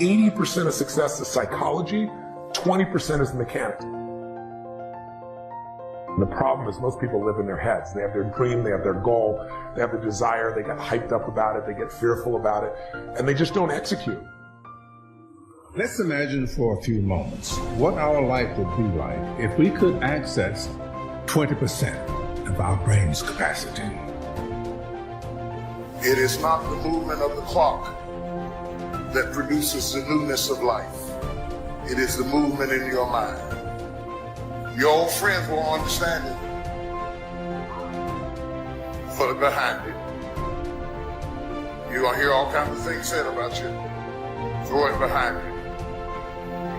80% of success is psychology, 20% is mechanics. And the problem is most people live in their heads. They have their dream, they have their goal, they have the desire, they get hyped up about it, they get fearful about it, and they just don't execute. Let's imagine for a few moments what our life would be like if we could access 20% of our brain's capacity. It is not the movement of the clock that produces the newness of life. It is the movement in your mind. Your old friends will understand it. Put it behind it. You're going to hear all kinds of things said about you. Throw it behind you.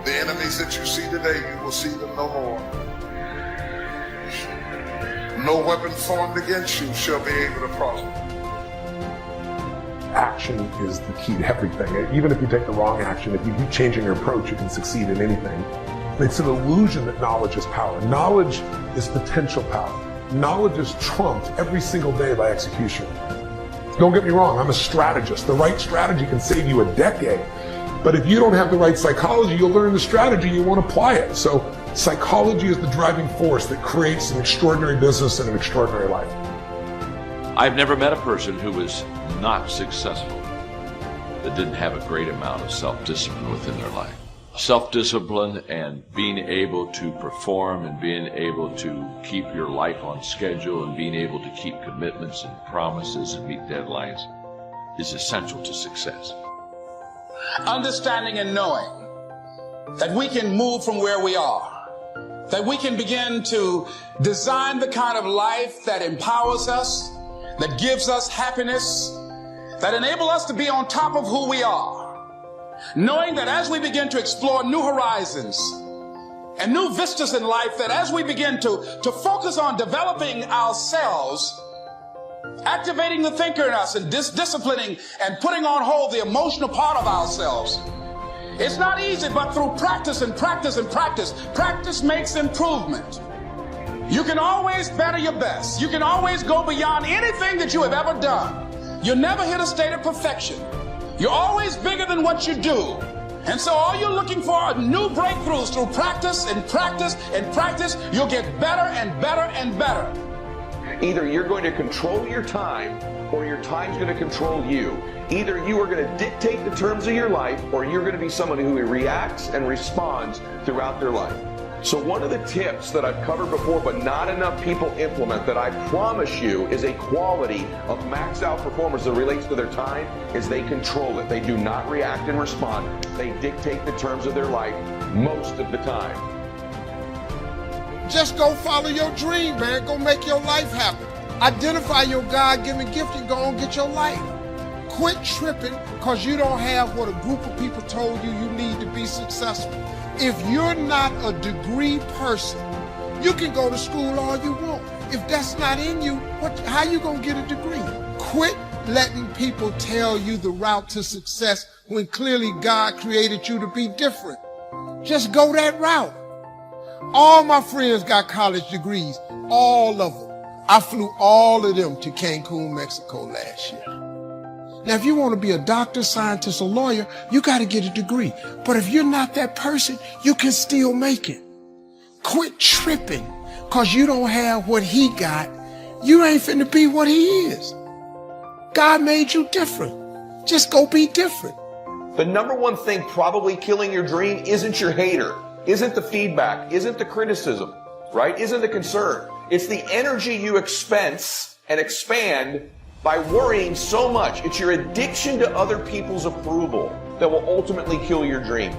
The enemies that you see today, you will see them no more. No weapon formed against you shall be able to prosper. Action is the key to everything. Even if you take the wrong action, if you keep changing your approach, you can succeed in anything. It's an illusion that knowledge is power. Knowledge is potential power. Knowledge is trumped every single day by execution. Don't get me wrong, I'm a strategist. The right strategy can save you a decade. But if you don't have the right psychology, you'll learn the strategy, you won't apply it. So psychology is the driving force that creates an extraordinary business and an extraordinary life. I've never met a person who was not successful that didn't have a great amount of self-discipline within their life. Self-discipline and being able to perform and being able to keep your life on schedule and being able to keep commitments and promises and meet deadlines is essential to success. Understanding and knowing that we can move from where we are, that we can begin to design the kind of life that empowers us, that gives us happiness, that enable us to be on top of who we are. Knowing that as we begin to explore new horizons and new vistas in life, that as we begin to focus on developing ourselves, activating the thinker in us and disciplining and putting on hold the emotional part of ourselves. It's not easy, but through practice and practice and practice, practice makes improvement. You can always better your best. You can always go beyond anything that you have ever done. You'll never hit a state of perfection. You're always bigger than what you do. And so all you're looking for are new breakthroughs through practice and practice and practice. You'll get better and better and better. Either you're going to control your time or your time's going to control you. Either you are going to dictate the terms of your life or you're going to be someone who reacts and responds throughout their life. So one of the tips that I've covered before but not enough people implement that I promise you is a quality of maxed out performers that relates to their time is they control it. They do not react and respond. They dictate the terms of their life most of the time. Just go follow your dream, man. Go make your life happen. Identify your God-given gift and go and get your life. Quit tripping because you don't have what a group of people told you you need to be successful. If you're not a degree person, you can go to school all you want. If that's not in you, how you gonna get a degree? Quit letting people tell you the route to success when clearly God created you to be different. Just go that route. All my friends got college degrees, all of them. I flew all of them to Cancun, Mexico last year. Now, if you want to be a doctor, scientist, or lawyer, you got to get a degree. But if you're not that person, you can still make it. Quit tripping because you don't have what he got. You ain't finna be what he is. God made you different. Just go be different. The number one thing probably killing your dream isn't your hater, isn't the feedback, isn't the criticism, right? Isn't the concern. It's the energy you expense and expand by worrying so much. It's your addiction to other people's approval that will ultimately kill your dream.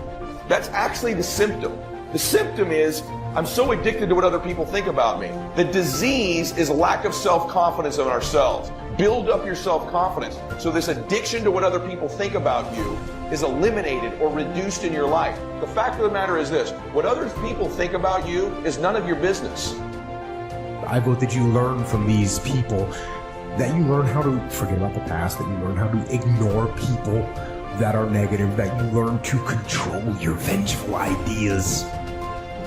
That's actually the symptom. The symptom is, I'm so addicted to what other people think about me. The disease is lack of self-confidence in ourselves. Build up your self-confidence. So this addiction to what other people think about you is eliminated or reduced in your life. The fact of the matter is this, what other people think about you is none of your business. I vote that you learn from these people, that you learn how to forget about the past, that you learn how to ignore people that are negative, that you learn to control your vengeful ideas,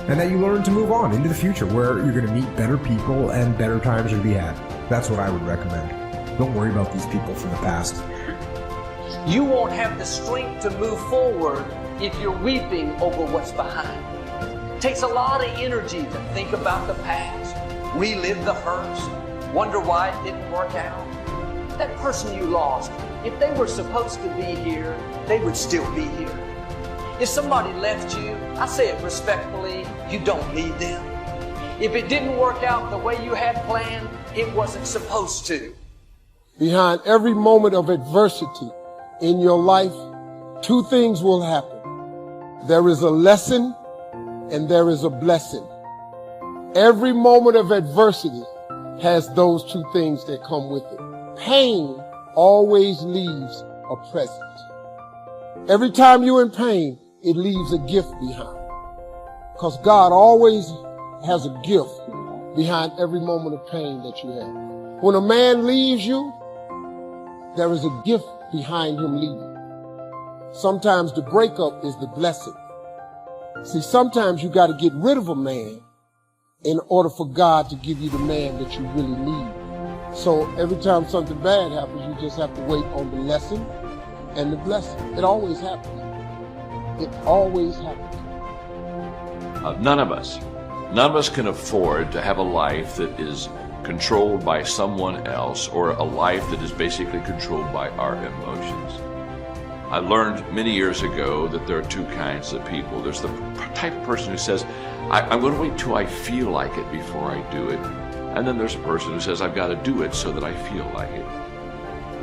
and that you learn to move on into the future where you're going to meet better people and better times are to be had. That's what I would recommend. Don't worry about these people from the past. You won't have the strength to move forward if you're weeping over what's behind. It takes a lot of energy to think about the past, relive the hurts, wonder why it didn't work out. That person you lost, if they were supposed to be here, they would still be here. If somebody left you, I say it respectfully, you don't need them. If it didn't work out the way you had planned, it wasn't supposed to. Behind every moment of adversity in your life, two things will happen. There is a lesson and there is a blessing. Every moment of adversity has those two things that come with it. Pain always leaves a present. Every time you're in pain, it leaves a gift behind. Because God always has a gift behind every moment of pain that you have. When a man leaves you, there is a gift behind him leaving. Sometimes the breakup is the blessing. See, sometimes you got to get rid of a man in order for God to give you the man that you really need. So every time something bad happens, you just have to wait on the lesson and the blessing. It always happens. It always happens. None of us can afford to have a life that is controlled by someone else, or a life that is basically controlled by our emotions. I learned many years ago that there are two kinds of people. There's the type of person who says, I'm going to wait till I feel like it before I do it. And then there's a person who says, I've got to do it so that I feel like it.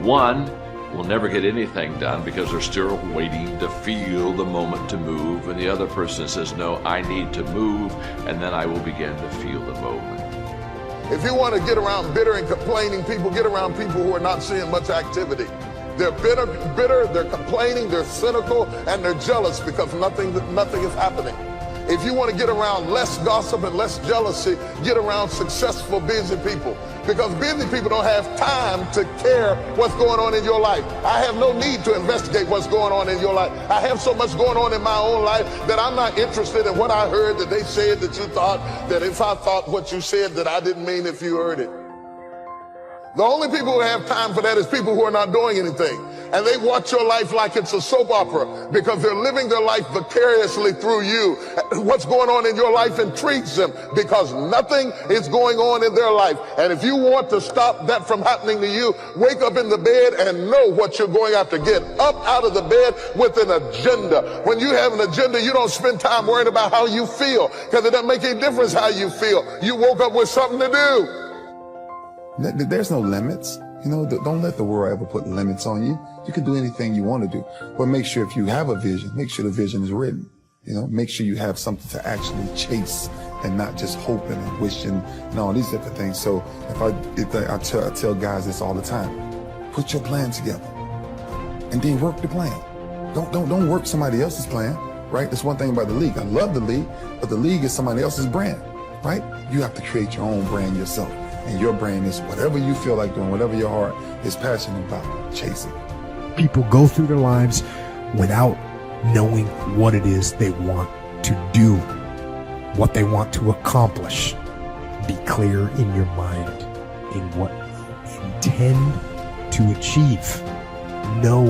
One will never get anything done because they're still waiting to feel the moment to move. And the other person says, no, I need to move, and then I will begin to feel the moment. If you want to get around bitter and complaining people, get around people who are not seeing much activity. They're bitter, they're complaining, they're cynical, and they're jealous because nothing is happening. If you want to get around less gossip and less jealousy, get around successful, busy people. Because busy people don't have time to care what's going on in your life. I have no need to investigate what's going on in your life. I have so much going on in my own life that I'm not interested in what I heard that they said that you thought, that if I thought what you said that I didn't mean if you heard it. The only people who have time for that is people who are not doing anything. And they watch your life like it's a soap opera because they're living their life vicariously through you. What's going on in your life intrigues them because nothing is going on in their life. And if you want to stop that from happening to you, wake up in the bed and know what you're going after. Get up out of the bed with an agenda. When you have an agenda, you don't spend time worrying about how you feel because it doesn't make any difference how you feel. You woke up with something to do. There's no limits. You know, don't let the world ever put limits on you. You can do anything you want to do. But make sure if you have a vision, make sure the vision is written. You know, make sure you have something to actually chase and not just hoping and wishing and all these different things. So I tell guys this all the time. Put your plan together and then work the plan. Don't work somebody else's plan, right? That's one thing about the league. I love the league, but the league is somebody else's brand, right? You have to create your own brand yourself. And your brain is whatever you feel like doing, whatever your heart is passionate about, chasing. People go through their lives without knowing what it is they want to do, what they want to accomplish. Be clear in your mind in what you intend to achieve. Know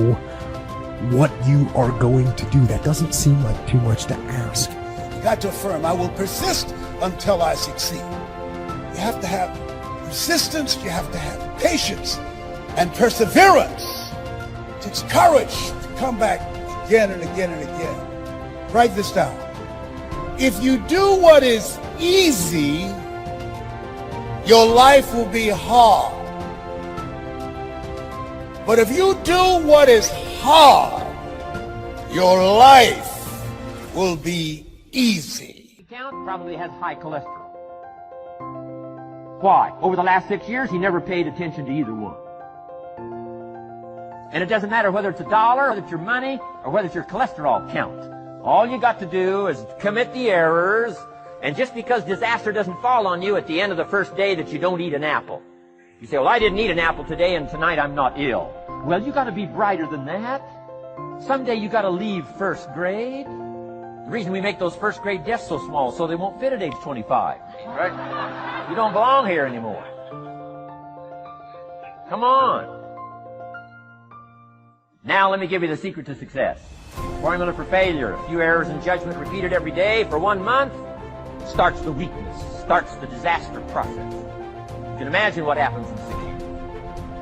what you are going to do. That doesn't seem like too much to ask. You got to affirm, I will persist until I succeed. You have to have persistence, you have to have patience and perseverance. It takes courage to come back again and again and again. Write this down. If you do what is easy, your life will be hard. But if you do what is hard, your life will be easy. The count probably has high cholesterol. Why? Over the last 6 years, he never paid attention to either one. And it doesn't matter whether it's $1, whether it's your money, or whether it's your cholesterol count. All you got to do is commit the errors, and just because disaster doesn't fall on you at the end of the first day that you don't eat an apple. You say, well, I didn't eat an apple today, and tonight I'm not ill. Well, you got to be brighter than that. Someday you got to leave first grade. The reason we make those first grade desks so small so they won't fit at age 25. Right? You don't belong here anymore. Come on. Now let me give you the secret to success. Formula for failure. A few errors in judgment repeated every day for 1 month starts the weakness, starts the disaster process. You can imagine what happens in 6 years.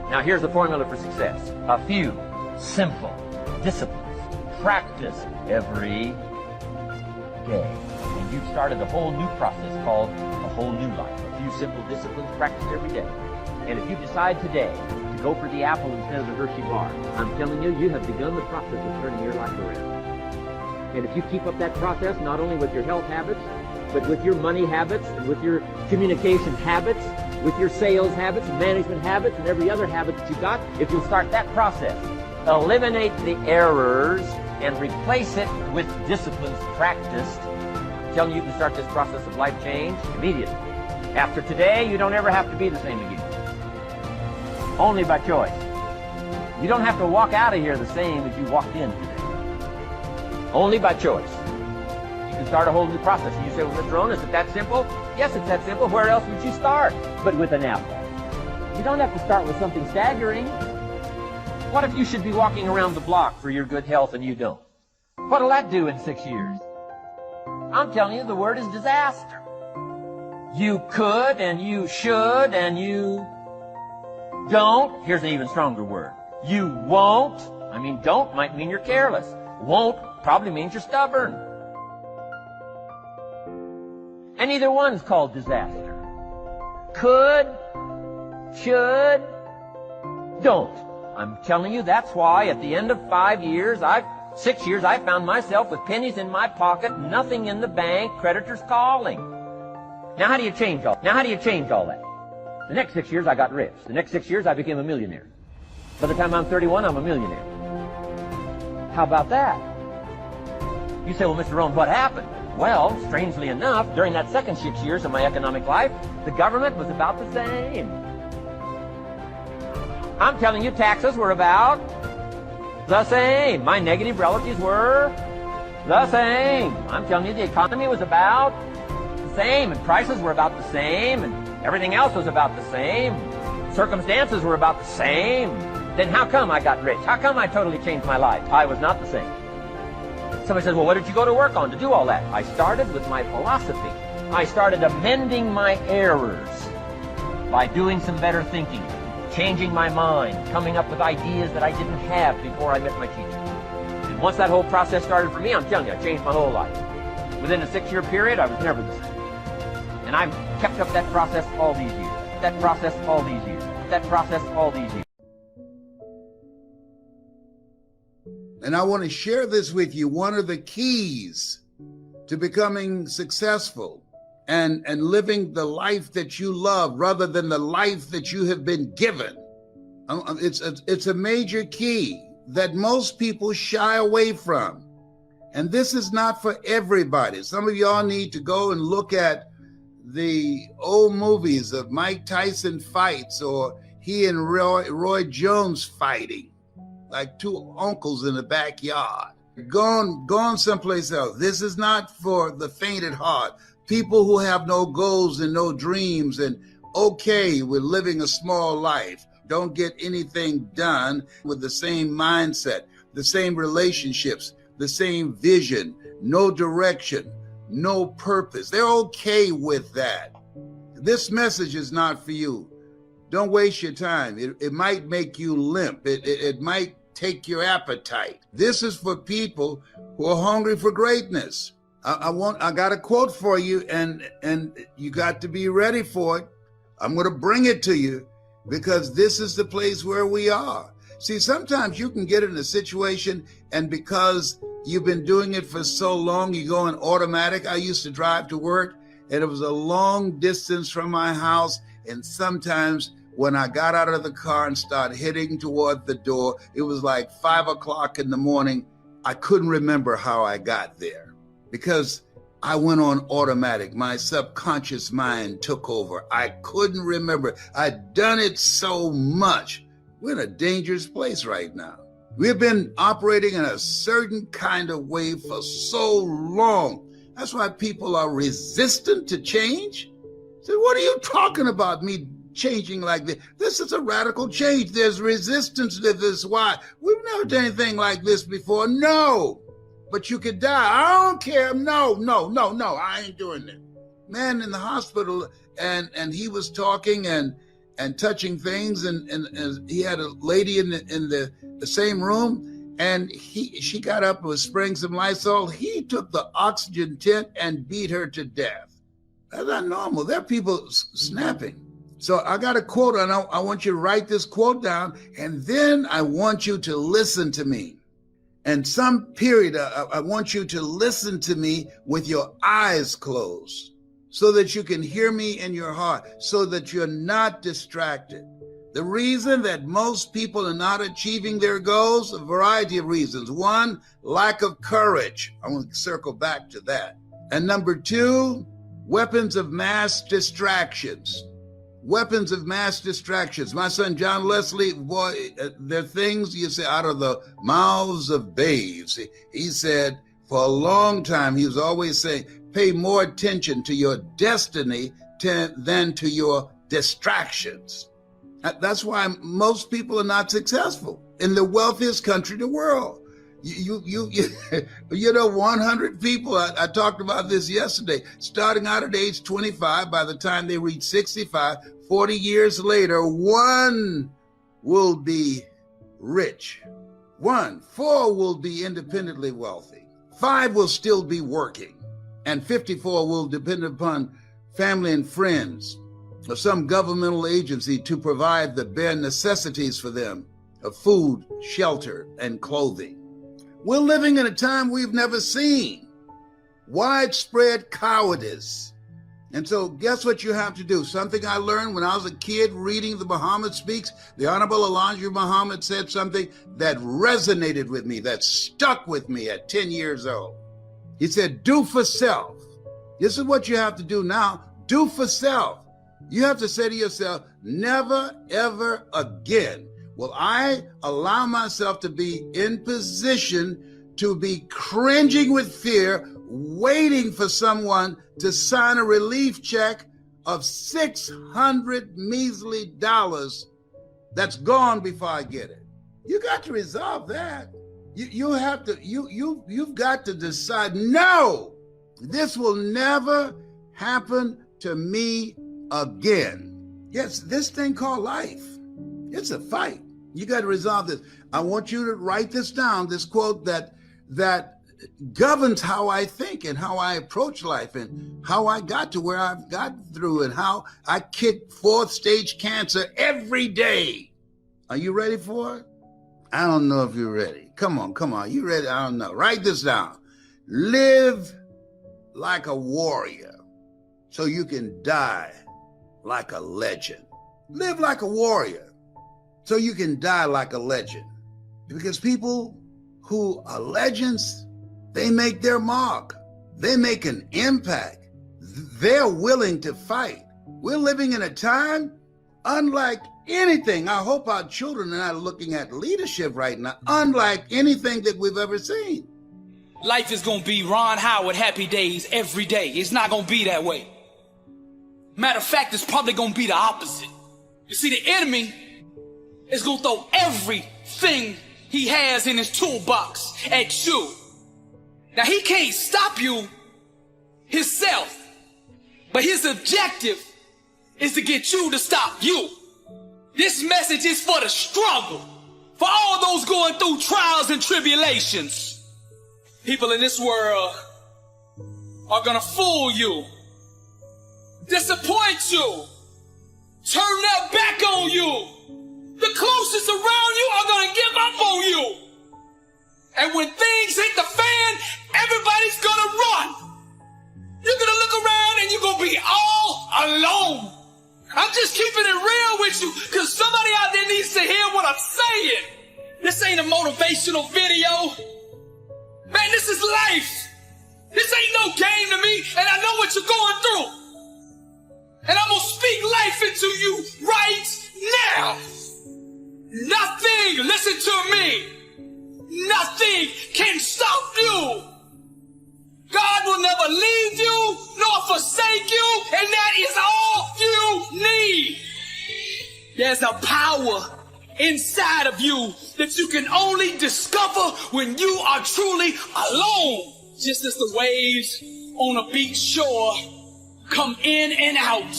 Now here's the formula for success. A few simple disciplines practiced every day. And you've started a whole new process called a whole new life. A few simple disciplines practiced every day. And if you decide today to go for the apple instead of the Hershey bar, I'm telling you, you have begun the process of turning your life around. And if you keep up that process, not only with your health habits, but with your money habits, and with your communication habits, with your sales habits, and management habits, and every other habit that you got, if you'll start that process, eliminate the errors, and replace it with disciplines practiced, I'm telling you, you can start this process of life change immediately. After today, you don't ever have to be the same again. Only by choice. You don't have to walk out of here the same as you walked in today. Only by choice. You can start a whole new process. And you say, well, Mr. Rohn, is it that simple? Yes, it's that simple. Where else would you start? But with an apple. You don't have to start with something staggering. What if you should be walking around the block for your good health and you don't? What'll that do in 6 years? I'm telling you, the word is disaster. You could and you should and you don't. Here's an even stronger word. You won't. I mean, don't might mean you're careless. Won't probably means you're stubborn. And either one's called disaster. Could, should, don't. I'm telling you, that's why at the end of 6 years, I found myself with pennies in my pocket, nothing in the bank, creditors calling. Now how do you change all that? The next 6 years I got rich. The next 6 years I became a millionaire. By the time I'm 31, I'm a millionaire. How about that? You say, well, Mr. Rohn, what happened? Well, strangely enough, during that second 6 years of my economic life, the government was about the same. I'm telling you, taxes were about the same. My negative relatives were the same. I'm telling you, the economy was about the same, and prices were about the same, and everything else was about the same. Circumstances were about the same. Then how come I got rich? How come I totally changed my life? I was not the same. Somebody says, well, what did you go to work on to do all that? I started with my philosophy. I started amending my errors by doing some better thinking, changing my mind, coming up with ideas that I didn't have before I met my teacher. And once that whole process started for me, I'm telling you, I changed my whole life. Within a 6 year period, I was never the same. And I've kept up that process all these years. That process all these years. That process all these years. And I want to share this with you. One of the keys to becoming successful and living the life that you love rather than the life that you have been given. It's a major key that most people shy away from. And this is not for everybody. Some of y'all need to go and look at the old movies of Mike Tyson fights, or he and Roy Jones fighting, like two uncles in the backyard. Gone someplace else. This is not for the faint at heart. People who have no goals and no dreams and okay with living a small life, don't get anything done with the same mindset, the same relationships, the same vision, no direction, no purpose. They're okay with that. This message is not for you. Don't waste your time. It might make you limp. It might take your appetite. This is for people who are hungry for greatness. I got a quote for you, and you got to be ready for it. I'm going to bring it to you because this is the place where we are. See, sometimes you can get in a situation, and because you've been doing it for so long, you go in automatic. I used to drive to work, and it was a long distance from my house, and sometimes when I got out of the car and started heading toward the door, it was like 5 o'clock in the morning. I couldn't remember how I got there because I went on automatic. My subconscious mind took over. I couldn't remember. I'd done it so much. We're in a dangerous place right now. We've been operating in a certain kind of way for so long. That's why people are resistant to change. So what are you talking about, me changing like this. This is a radical change. There's resistance to this. Why? We've never done anything like this before. No. But you could die. I don't care. No. I ain't doing it. Man in the hospital, and he was talking and touching things, and he had a lady in the same room, and she got up and was spraying some Lysol. He took the oxygen tent and beat her to death. That's not normal. There are people snapping. So I got a quote, and I want you to write this quote down, and then I want you to listen to me. And some period, I want you to listen to me with your eyes closed so that you can hear me in your heart, so that you're not distracted. The reason that most people are not achieving their goals, a variety of reasons. One, lack of courage. I want to circle back to that. And number two, weapons of mass distractions. Weapons of mass distractions. My son, John Leslie, boy, there are things you say out of the mouths of babes. He said for a long time, he was always saying, pay more attention to your destiny than to your distractions. That's why most people are not successful in the wealthiest country in the world. You know, 100 people, I talked about this yesterday, starting out at age 25, by the time they reach 65, 40 years later, one will be rich. 4 will be independently wealthy. 5 will still be working. And 54 will depend upon family and friends or some governmental agency to provide the bare necessities for them of food, shelter, and clothing. We're living in a time we've never seen. Widespread cowardice. And so guess what you have to do? Something I learned when I was a kid reading the Muhammad Speaks. The Honorable Elijah Muhammad said something that resonated with me, that stuck with me at 10 years old. He said, do for self. This is what you have to do now. Do for self. You have to say to yourself, never, ever again will I allow myself to be in position to be cringing with fear, waiting for someone to sign a relief check of $600 measly that's gone before I get it. You got to resolve that. You've got to decide, no, this will never happen to me again. Yes, this thing called life, it's a fight. You got to resolve this. I want you to write this down, this quote that governs how I think and how I approach life and how I got to where I've gotten through and how I kick 4th stage cancer every day. Are you ready for it? I don't know if you're ready. Come on. You ready? I don't know. Write this down. Live like a warrior so you can die like a legend. Live like a warrior so you can die like a legend. Because people who are legends, they make their mark. They make an impact. They're willing to fight. We're living in a time unlike anything. I hope our children are not looking at leadership right now, unlike anything that we've ever seen. Life is going to be Ron Howard happy days every day. It's not going to be that way. Matter of fact, it's probably going to be the opposite. You see, the enemy is going to throw everything he has in his toolbox at you. Now, he can't stop you himself, but his objective is to get you to stop you. This message is for the struggle, for all those going through trials and tribulations. People in this world are gonna fool you, disappoint you, turn their back on you. The closest around you are gonna give up on you. And when things hit the fan, everybody's gonna run. You're gonna look around and you're gonna be all alone. I'm just keeping it real with you because somebody out there needs to hear what I'm saying. This ain't a motivational video. Man, this is life. This ain't no game to me, and I know what you're going through. And I'm gonna speak life into you right now. Nothing, listen to me, nothing can stop you. God will never leave you nor forsake you, and that is all you need. There's a power inside of you that you can only discover when you are truly alone. Just as the waves on a beach shore come in and out,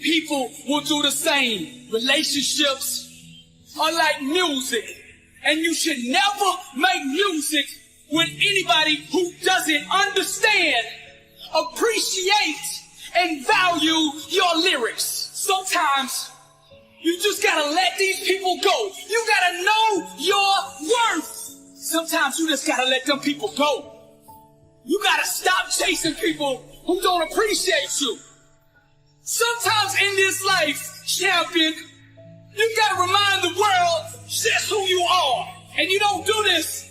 people will do the same. Relationships are like music, and you should never make music with anybody who doesn't understand, appreciate, and value your lyrics. Sometimes you just gotta let these people go. You gotta know your worth. Sometimes you just gotta let them people go. You gotta stop chasing people who don't appreciate you. Sometimes in this life, champion, you gotta remind the world just who you are. And you don't do this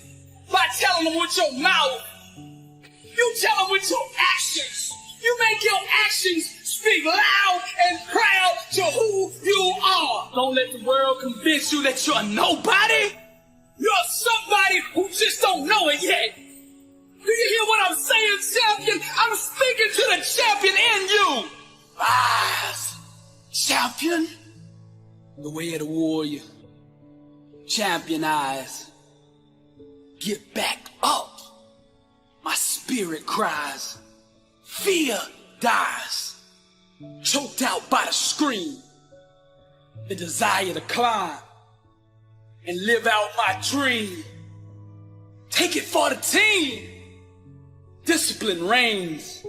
by telling them with your mouth. You tell them with your actions. You make your actions speak loud and proud to who you are. Don't let the world convince you that you're nobody. You're somebody who just don't know it yet. Do you hear what I'm saying, champion? I'm speaking to the champion in you. Rise, champion. The way of the warrior. Champion eyes. Get back up. My spirit cries. Fear dies. Choked out by the scream. The desire to climb and live out my dream. Take it for the team. Discipline reigns.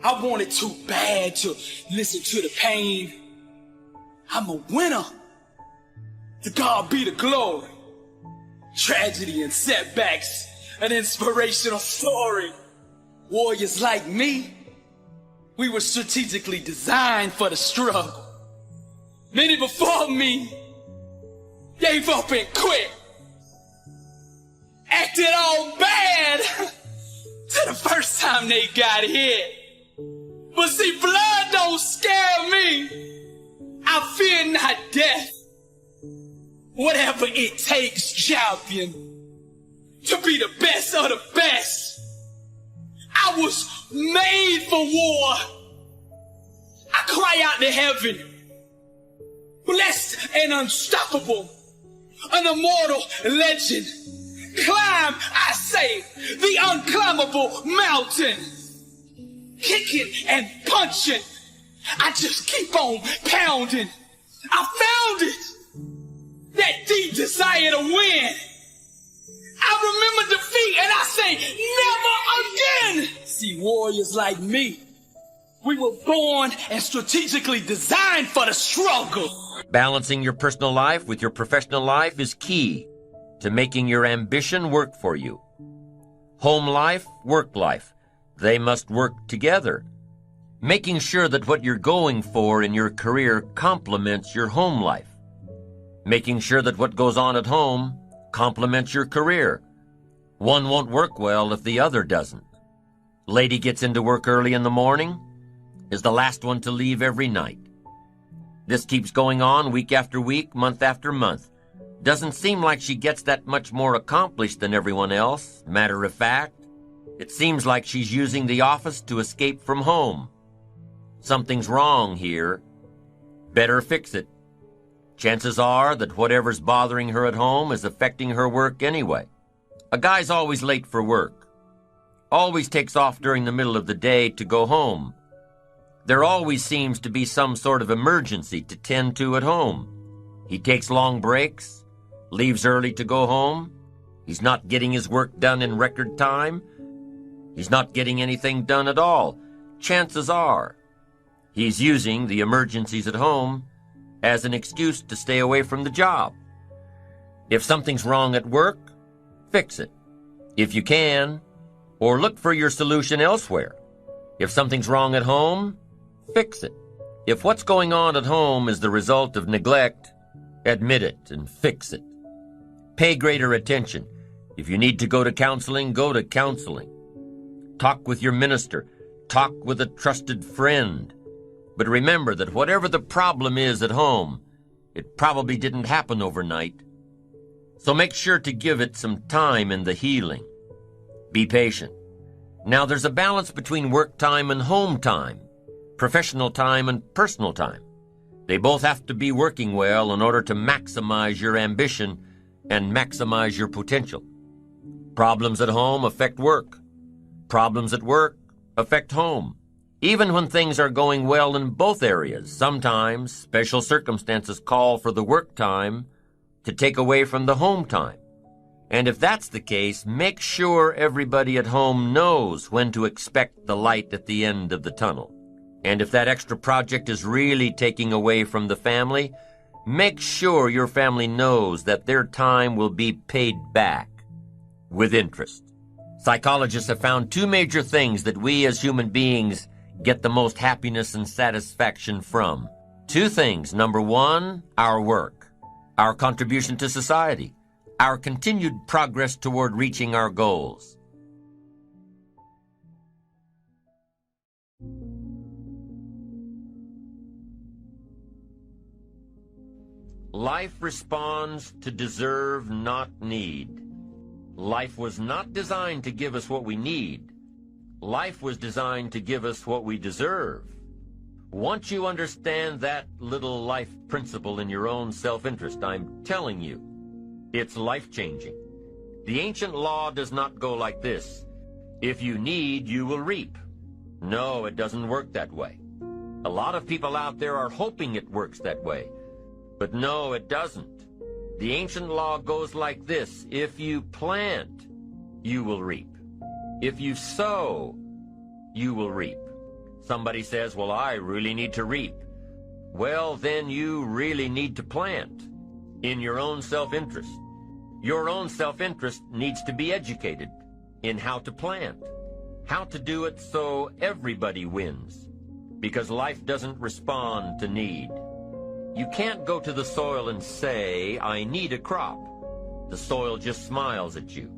I wanted too bad to listen to the pain. I'm a winner. To God be the glory. Tragedy and setbacks, an inspirational story. Warriors like me, we were strategically designed for the struggle. Many before me gave up and quit. Acted all bad to the first time they got hit. But see, blood don't scare me. I fear not death. Whatever it takes, champion, to be the best of the best. I was made for war. I cry out to heaven. Blessed and unstoppable. An immortal legend. Climb, I say, the unclimbable mountain. Kicking and punching. I just keep on pounding. I found it. That deep desire to win. I remember defeat and I say, never again. See, warriors like me, we were born and strategically designed for the struggle. Balancing your personal life with your professional life is key to making your ambition work for you. Home life, work life, they must work together. Making sure that what you're going for in your career complements your home life. Making sure that what goes on at home complements your career. One won't work well if the other doesn't. Lady gets into work early in the morning, is the last one to leave every night. This keeps going on week after week, month after month. Doesn't seem like she gets that much more accomplished than everyone else. Matter of fact, it seems like she's using the office to escape from home. Something's wrong here. Better fix it. Chances are that whatever's bothering her at home is affecting her work anyway. A guy's always late for work. Always takes off during the middle of the day to go home. There always seems to be some sort of emergency to tend to at home. He takes long breaks, leaves early to go home. He's not getting his work done in record time. He's not getting anything done at all. Chances are he's using the emergencies at home as an excuse to stay away from the job. If something's wrong at work, fix it. If you can, or look for your solution elsewhere. If something's wrong at home, fix it. If what's going on at home is the result of neglect, admit it and fix it. Pay greater attention. If you need to go to counseling, go to counseling. Talk with your minister. Talk with a trusted friend. But remember that whatever the problem is at home, it probably didn't happen overnight. So make sure to give it some time in the healing. Be patient. Now there's a balance between work time and home time, professional time and personal time. They both have to be working well in order to maximize your ambition and maximize your potential. Problems at home affect work. Problems at work affect home. Even when things are going well in both areas, sometimes special circumstances call for the work time to take away from the home time. And if that's the case, make sure everybody at home knows when to expect the light at the end of the tunnel. And if that extra project is really taking away from the family, make sure your family knows that their time will be paid back with interest. Psychologists have found two major things that we as human beings get the most happiness and satisfaction from. Two things. Number one, our work, our contribution to society, our continued progress toward reaching our goals. Life responds to deserve, not need. Life was not designed to give us what we need. Life was designed to give us what we deserve. Once you understand that little life principle in your own self-interest, I'm telling you, it's life-changing. The ancient law does not go like this: if you need, you will reap. No, it doesn't work that way. A lot of people out there are hoping it works that way. But no, it doesn't. The ancient law goes like this: if you plant, you will reap. If you sow, you will reap. Somebody says, well, I really need to reap. Well, then you really need to plant in your own self-interest. Your own self-interest needs to be educated in how to plant, how to do it so everybody wins, because life doesn't respond to need. You can't go to the soil and say, I need a crop. The soil just smiles at you.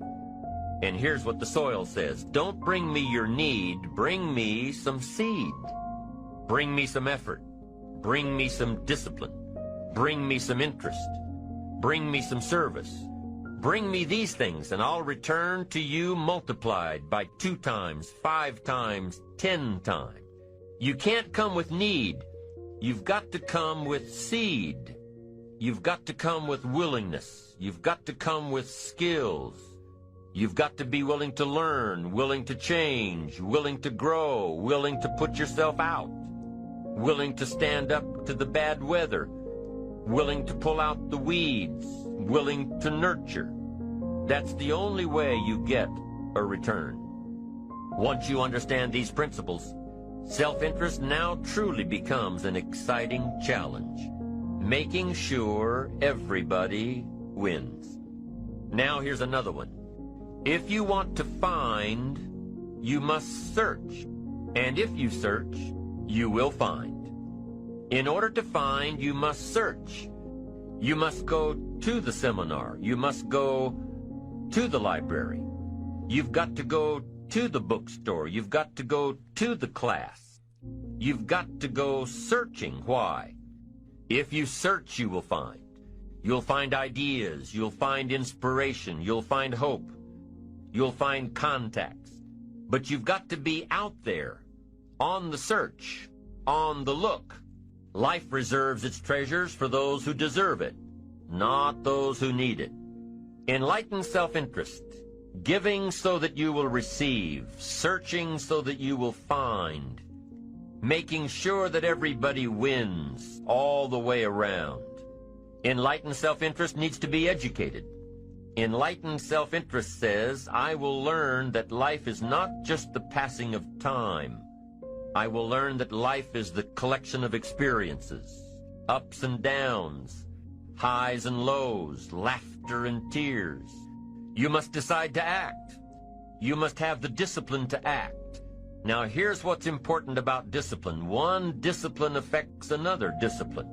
And here's what the soil says: don't bring me your need, bring me some seed. Bring me some effort. Bring me some discipline. Bring me some interest. Bring me some service. Bring me these things, and I'll return to you multiplied by 2 times, 5 times, 10 times. You can't come with need. You've got to come with seed. You've got to come with willingness. You've got to come with skills. You've got to be willing to learn, willing to change, willing to grow, willing to put yourself out, willing to stand up to the bad weather, willing to pull out the weeds, willing to nurture. That's the only way you get a return. Once you understand these principles, self-interest now truly becomes an exciting challenge, making sure everybody wins. Now here's another one. If you want to find, you must search. And if you search, you will find. In order to find, you must search. You must go to the seminar. You must go to the library. You've got to go to the bookstore. You've got to go to the class. You've got to go searching. Why? If you search, you will find. You'll find ideas. You'll find inspiration. You'll find hope. You'll find contacts. But you've got to be out there, on the search, on the look. Life reserves its treasures for those who deserve it, not those who need it. Enlightened self-interest, giving so that you will receive, searching so that you will find, making sure that everybody wins all the way around. Enlightened self-interest needs to be educated. Enlightened self-interest says, I will learn that life is not just the passing of time. I will learn that life is the collection of experiences, ups and downs, highs and lows, laughter and tears. You must decide to act. You must have the discipline to act. Now here's what's important about discipline. One discipline affects another discipline.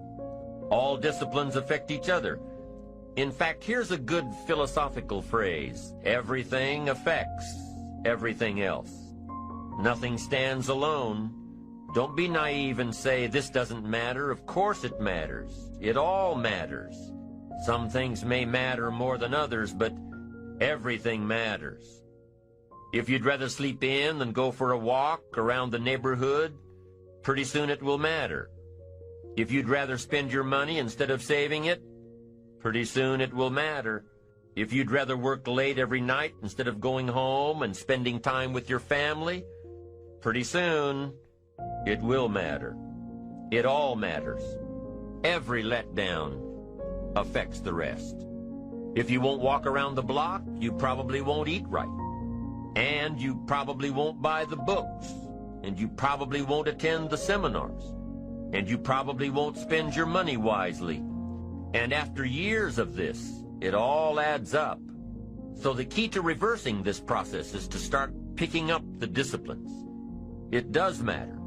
All disciplines affect each other. In fact, here's a good philosophical phrase: everything affects everything else. Nothing stands alone. Don't be naive and say, this doesn't matter. Of course it matters. It all matters. Some things may matter more than others, but everything matters. If you'd rather sleep in than go for a walk around the neighborhood, pretty soon it will matter. If you'd rather spend your money instead of saving it, pretty soon it will matter. If you'd rather work late every night instead of going home and spending time with your family, pretty soon it will matter. It all matters. Every letdown affects the rest. If you won't walk around the block, you probably won't eat right. And you probably won't buy the books. And you probably won't attend the seminars. And you probably won't spend your money wisely. And after years of this, it all adds up. So the key to reversing this process is to start picking up the disciplines. It does matter.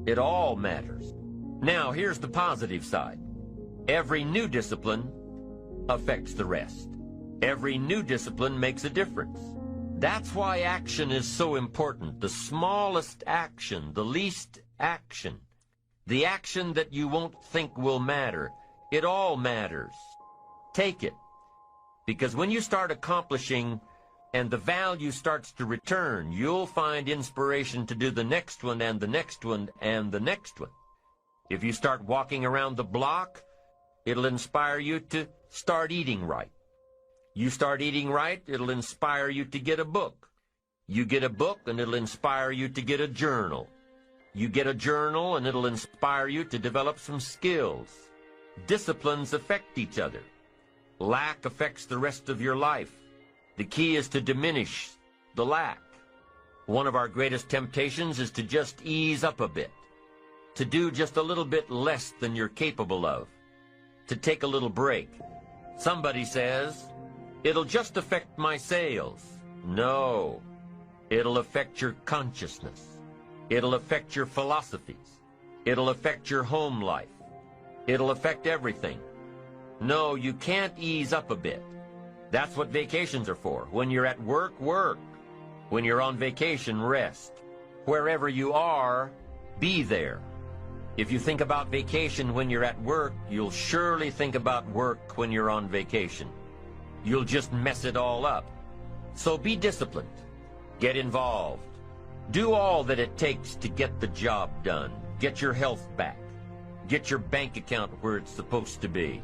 It all matters. Now, here's the positive side. Every new discipline affects the rest. Every new discipline makes a difference. That's why action is so important. The smallest action, the least action. The action that you won't think will matter. It all matters. Take it. Because when you start accomplishing and the value starts to return, you'll find inspiration to do the next one and the next one and the next one. If you start walking around the block, it'll inspire you to start eating right. You start eating right, it'll inspire you to get a book. You get a book and it'll inspire you to get a journal. You get a journal and it'll inspire you to develop some skills. Disciplines affect each other. Lack affects the rest of your life. The key is to diminish the lack. One of our greatest temptations is to just ease up a bit, to do just a little bit less than you're capable of, to take a little break. Somebody says, it'll just affect my sales. No, it'll affect your consciousness. It'll affect your philosophies. It'll affect your home life. It'll affect everything. No, you can't ease up a bit. That's what vacations are for. When you're at work, work. When you're on vacation, rest. Wherever you are, be there. If you think about vacation when you're at work, you'll surely think about work when you're on vacation. You'll just mess it all up. So be disciplined. Get involved. Do all that it takes to get the job done. Get your health back. Get your bank account where it's supposed to be.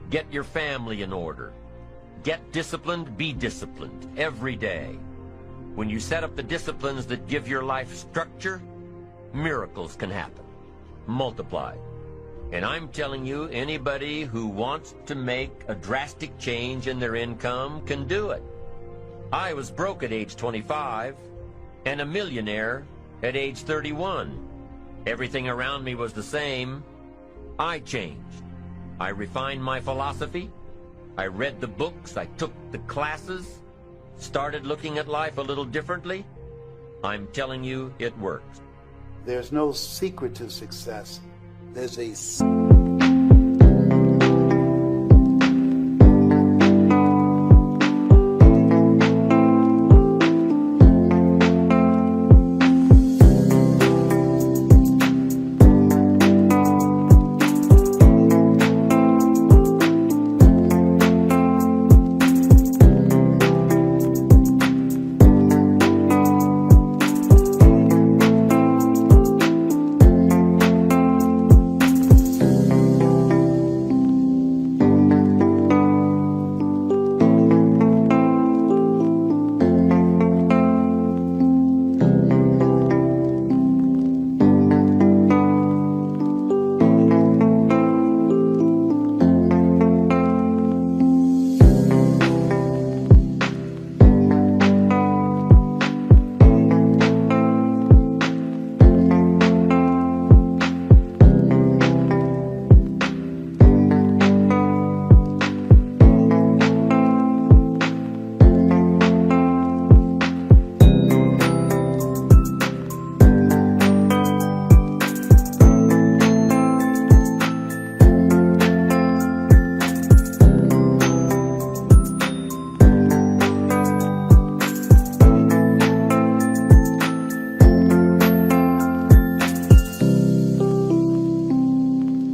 Get your family in order. Get disciplined, be disciplined every day. When you set up the disciplines that give your life structure, miracles can happen. Multiply. And I'm telling you, anybody who wants to make a drastic change in their income can do it. I was broke at age 25 and a millionaire at age 31. Everything around me was the same. I changed. I refined my philosophy. I read the books. I took the classes. Started looking at life a little differently. I'm telling you, it works. There's no secret to success. There's a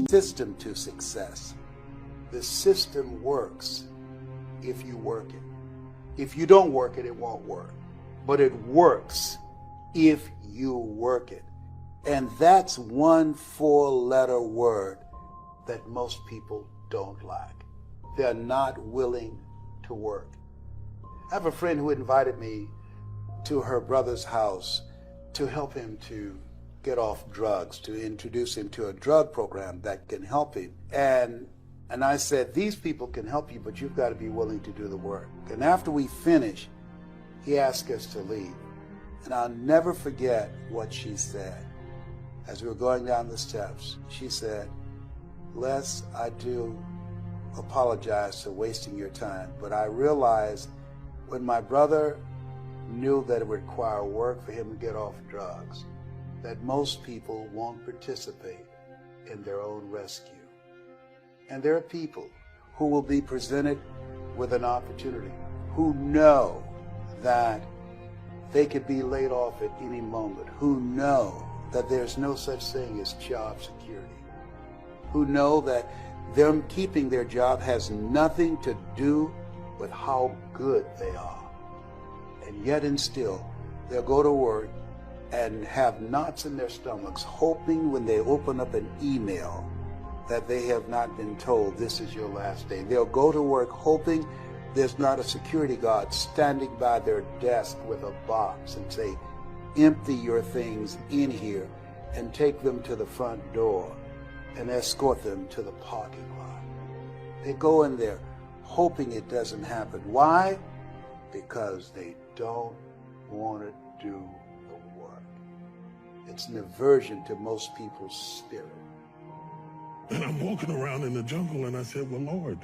system to success. The system works if you work it. If you don't work it, it won't work. But it works if you work it. And that's one 4-letter word that most people don't like. They're not willing to work. I have a friend who invited me to her brother's house to help him to get off drugs, to introduce him to a drug program that can help him. And I said, these people can help you, but you've got to be willing to do the work. And after we finished, he asked us to leave. And I'll never forget what she said. As we were going down the steps, she said, Les, I do apologize for wasting your time, but I realized when my brother knew that it would require work for him to get off drugs, that most people won't participate in their own rescue. And there are people who will be presented with an opportunity, who know that they could be laid off at any moment, who know that there's no such thing as job security, who know that them keeping their job has nothing to do with how good they are. And yet and still, they'll go to work and have knots in their stomachs, hoping when they open up an email that they have not been told this is your last day. They'll go to work hoping there's not a security guard standing by their desk with a box and say, empty your things in here and take them to the front door and escort them to the parking lot. They go in there hoping it doesn't happen. Why? Because they don't want to do the work. It's an aversion to most people's spirit. And I'm walking around in the jungle and I said, well, Lord,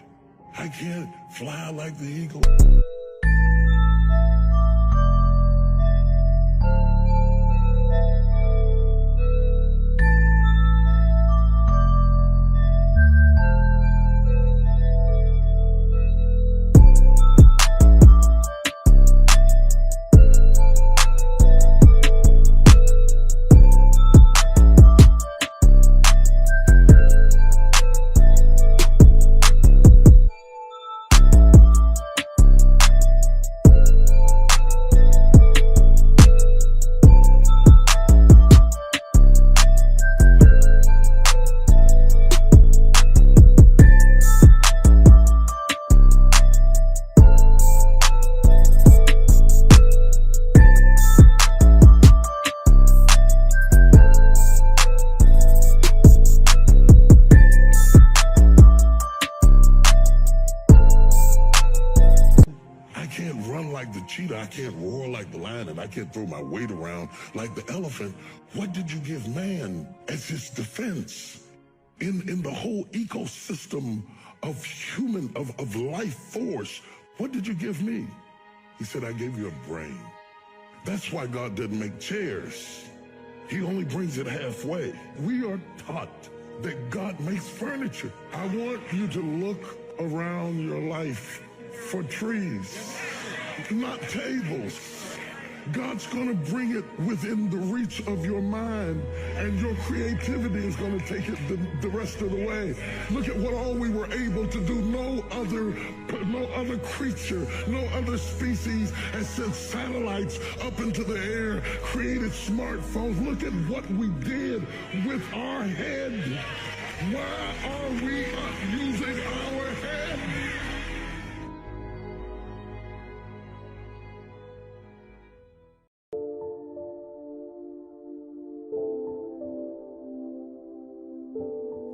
I can't fly like the eagle. I can't roar like the lion and I can't throw my weight around like the elephant. What did you give man as his defense in the whole ecosystem of human, of life force? What did you give me? He said, I gave you a brain. That's why God didn't make chairs. He only brings it halfway. We are taught that God makes furniture. I want you to look around your life for trees, not tables. God's going to bring it within the reach of your mind, and your creativity is going to take it the rest of the way. Look at what all we were able to do. No other creature, no other species has sent satellites up into the air, created smartphones. Look at what we did with our head. Why are we not using our head?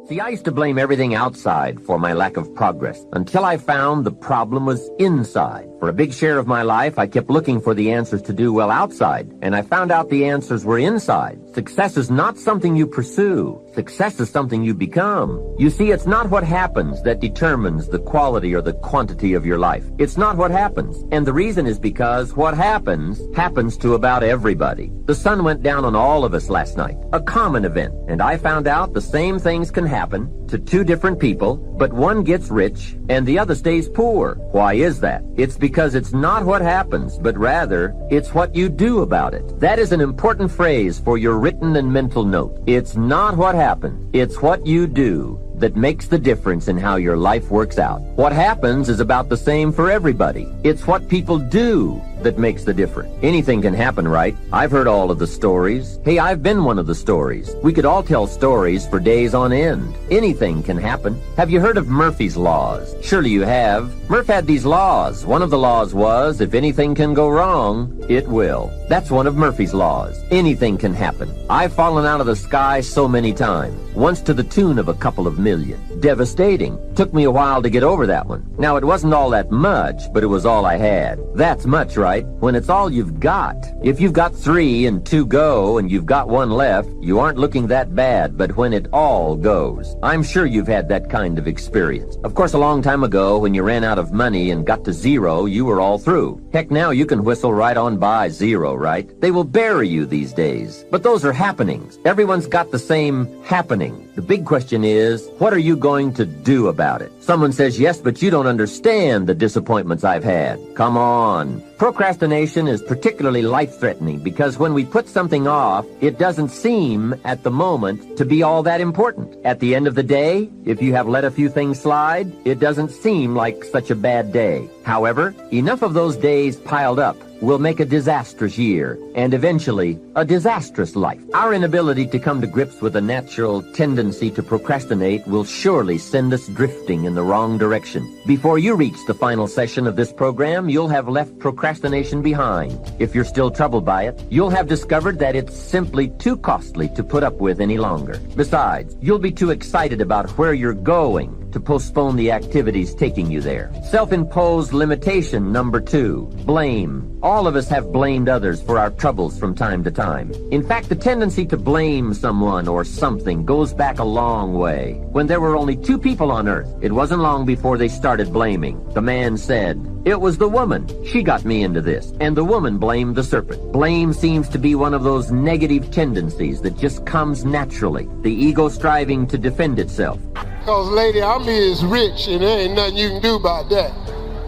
See, I used to blame everything outside for my lack of progress until I found the problem was inside. For a big share of my life, I kept looking for the answers to do well outside, and I found out the answers were inside. Success is not something you pursue. Success is something you become. You see, it's not what happens that determines the quality or the quantity of your life. It's not what happens. And the reason is because what happens to about everybody. The sun went down on all of us last night, a common event, and I found out the same things can happen to two different people, but one gets rich and the other stays poor. Why is that? It's because it's not what happens, but rather it's what you do about it. That is an important phrase for your written and mental note. It's not what happens, it's what you do that makes the difference in how your life works out. What happens is about the same for everybody. It's what people do that makes the difference. Anything can happen, right? I've heard all of the stories. Hey, I've been one of the stories. We could all tell stories for days on end. Anything can happen. Have you heard of Murphy's Laws? Surely you have. Murph had these laws. One of the laws was, if anything can go wrong, it will. That's one of Murphy's Laws. Anything can happen. I've fallen out of the sky so many times. Once to the tune of a couple of million. Devastating. Took me a while to get over that one. Now, it wasn't all that much, but it was all I had. That's much, right? When it's all you've got. If you've got 3 and 2 go and you've got 1 left, you aren't looking that bad, but when it all goes. I'm sure you've had that kind of experience. Of course, a long time ago, when you ran out of money and got to 0, you were all through. Heck, now you can whistle right on by 0, right? They will bury you these days. But those are happenings. Everyone's got the same happening. The big question is, what are you going to do about it? Someone says, yes, but you don't understand the disappointments I've had. Come on. Procrastination is particularly life-threatening because when we put something off, it doesn't seem at the moment to be all that important. At the end of the day, if you have let a few things slide, it doesn't seem like such a bad day. However, enough of those days piled up will make a disastrous year, and eventually, a disastrous life. Our inability to come to grips with a natural tendency to procrastinate will surely send us drifting in the wrong direction. Before you reach the final session of this program, you'll have left procrastination behind. If you're still troubled by it, you'll have discovered that it's simply too costly to put up with any longer. Besides, you'll be too excited about where you're going to postpone the activities taking you there. Self-imposed limitation number 2, blame. All of us have blamed others for our troubles from time to time. In fact, the tendency to blame someone or something goes back a long way. When there were only 2 people on earth, it wasn't long before they started blaming. The man said, "It was the woman. She got me into this." And the woman blamed the serpent. Blame seems to be one of those negative tendencies that just comes naturally. The ego striving to defend itself. Because, lady, I'm is rich and there ain't nothing you can do about that.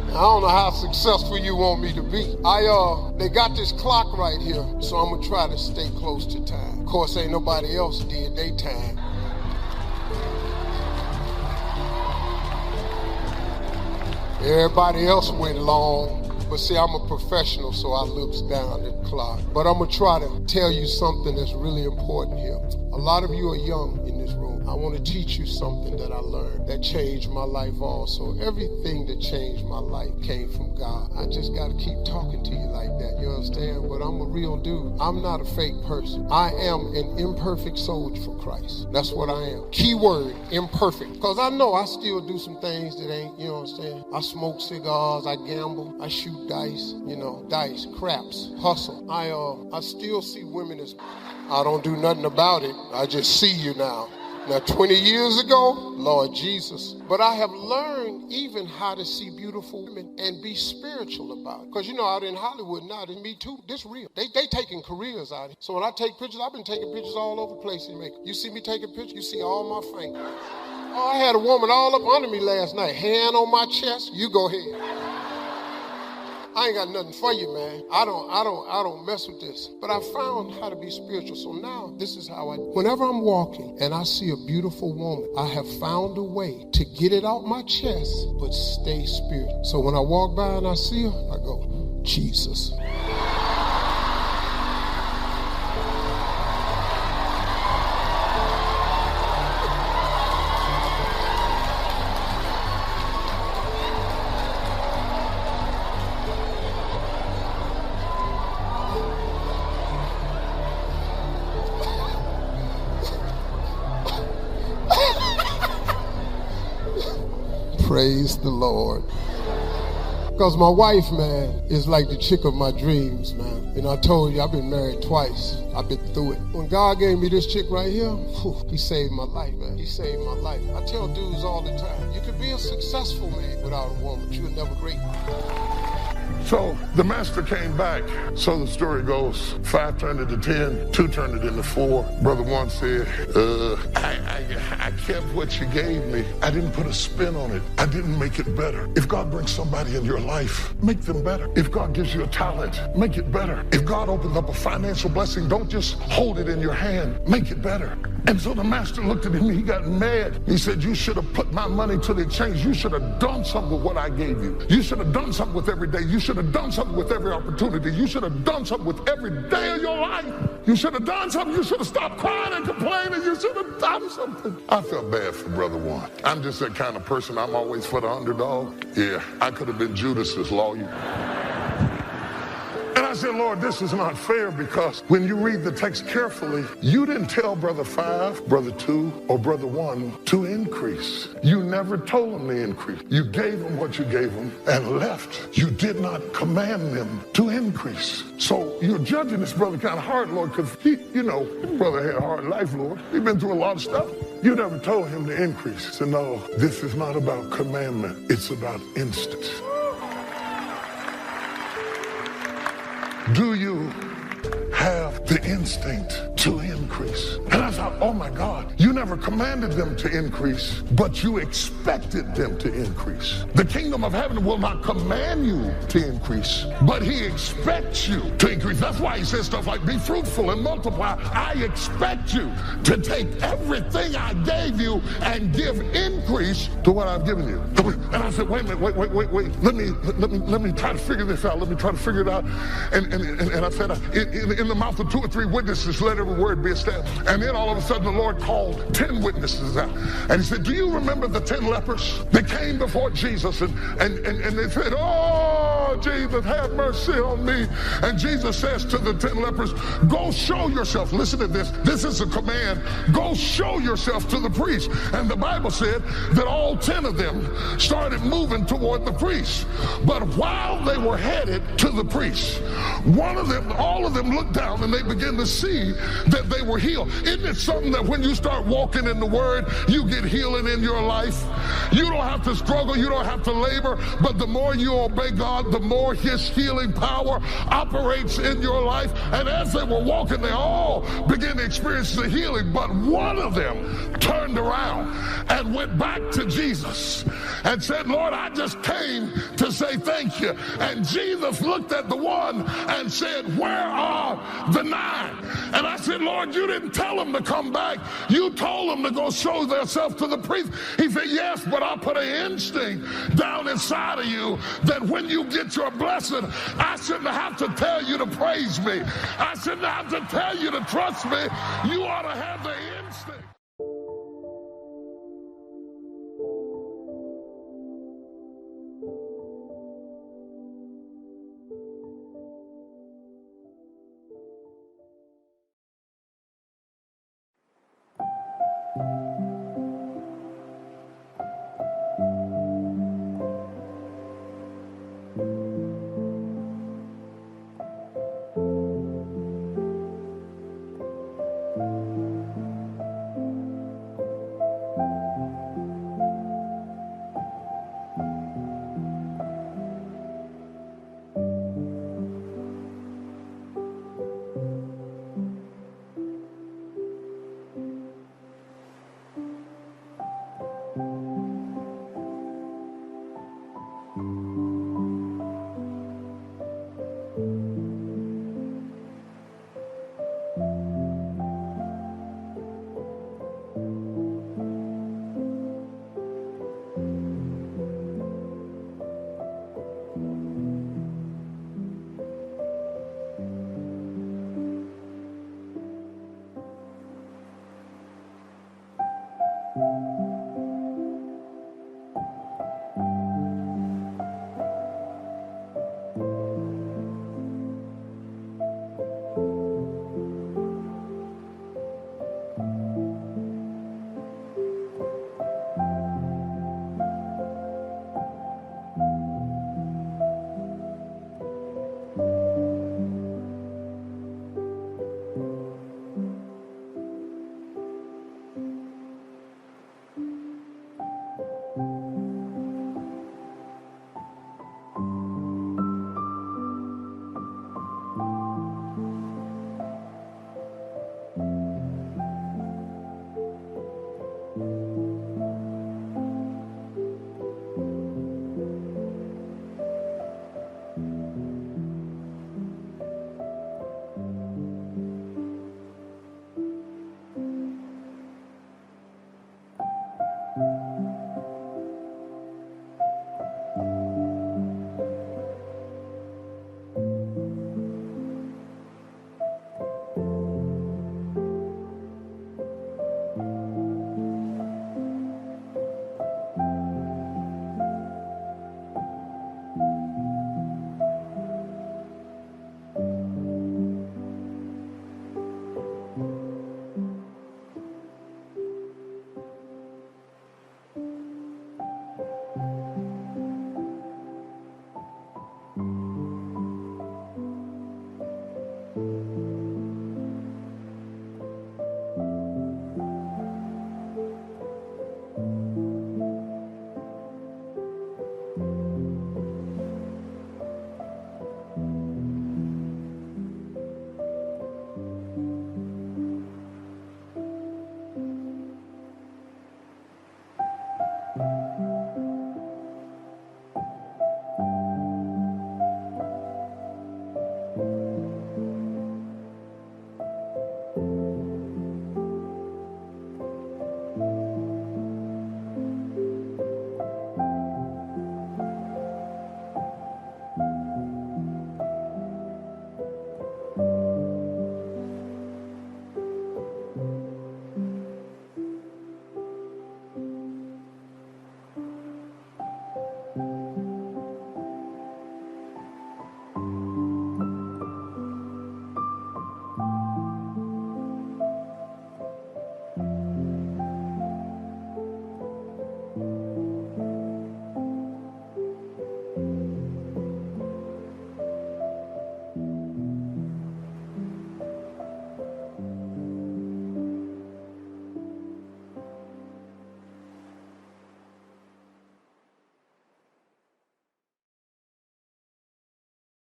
I don't know how successful you want me to be. They got this clock right here, so I'm gonna try to stay close to time. Of course, ain't nobody else did they time. Everybody else went long. But see, I'm a professional, so I looks down at the clock. But I'm gonna try to tell you something that's really important here. A lot of you are young in this room. I want to teach you something that I learned that changed my life also. Everything that changed my life came from God. I just got to keep talking to you like that, you understand? But I'm a real dude. I'm not a fake person. I am an imperfect soldier for Christ. That's what I am. Keyword, imperfect. Because I know I still do some things that ain't, you know what I'm saying? I smoke cigars, I gamble, I shoot dice, dice, craps, hustle. I still see women as... I don't do nothing about it. I just see you now. Now, 20 years ago, Lord Jesus. But I have learned even how to see beautiful women and be spiritual about it. Because, out in Hollywood now, and me too, this real. They taking careers out here. So when I take pictures, I've been taking pictures all over the place in makeup. You see me taking pictures, you see all my fingers. Oh, I had a woman all up under me last night. Hand on my chest, you go ahead. I ain't got nothing for you, man. I don't mess with this. But I found how to be spiritual. So now this is how whenever I'm walking and I see a beautiful woman, I have found a way to get it out my chest, but stay spiritual. So when I walk by and I see her, I go, Jesus. Praise the Lord. Because my wife, man, is like the chick of my dreams, man. I told you I've been married twice. I've been through it. When God gave me this chick right here, he saved my life, man. He saved my life. I tell dudes all the time, you could be a successful man without a woman, but you're never great. So the master came back. So the story goes, 5 turned into 10, 2 turned it into 4. Brother 1 said, I kept what you gave me. I didn't put a spin on it. I didn't make it better. If God brings somebody in your life, make them better. If God gives you a talent, make it better. If God opens up a financial blessing, don't just hold it in your hand. Make it better. And so the master looked at him, he got mad. He said, you should have put my money to the exchange. You should have done something with what I gave you. You should have done something with every day. You should have done something with every opportunity. You should have done something with every day of your life. You should have done something. You should have stopped crying and complaining. You should have done something. I felt bad for Brother One. I'm just that kind of person. I'm always for the underdog. Yeah, I could have been Judas's lawyer. And I said, Lord, this is not fair, because when you read the text carefully, you didn't tell Brother 5, Brother 2, or Brother 1 to increase. You never told them to increase. You gave them what you gave them and left. You did not command them to increase. So you're judging this brother kind of hard, Lord, because his brother had a hard life, Lord. He'd been through a lot of stuff. You never told him to increase. So no, this is not about commandment. It's about instant. Do you have the instinct to increase? And I thought, oh my God, you never commanded them to increase, but you expected them to increase. The kingdom of heaven will not command you to increase, but he expects you to increase. That's why he says stuff like, be fruitful and multiply. I expect you to take everything I gave you and give increase to what I've given you. And I said, wait a minute, wait. Let me try to figure this out. Let me try to figure it out. And I said, in the mouth of 2 or 3 witnesses, let every word be established. And then all of a sudden the Lord called 10 witnesses out. And he said, do you remember the 10 lepers? They came before Jesus and they said, oh, Jesus, have mercy on me. And Jesus says to the 10 lepers, go show yourself. Listen to this. This is a command. Go show yourself to the priest. And the Bible said that all 10 of them started moving toward the priest. But while they were headed to the priest, all of them looked down and they began to see that they were healed. Isn't it something that when you start walking in the word, you get healing in your life? You don't have to struggle, you don't have to labor, but the more you obey God, the more his healing power operates in your life. And as they were walking, they all began to experience the healing, but one of them turned around and went back to Jesus and said, Lord, I just came to say thank you. And Jesus looked at the one and said, where are the 9? And I said, Lord, you didn't tell them to come back. You told them to go show themselves to the priest. He said, yes, but I put an instinct down inside of you that when you get your blessing, I shouldn't have to tell you to praise me. I shouldn't have to tell you to trust me. You ought to have the instinct.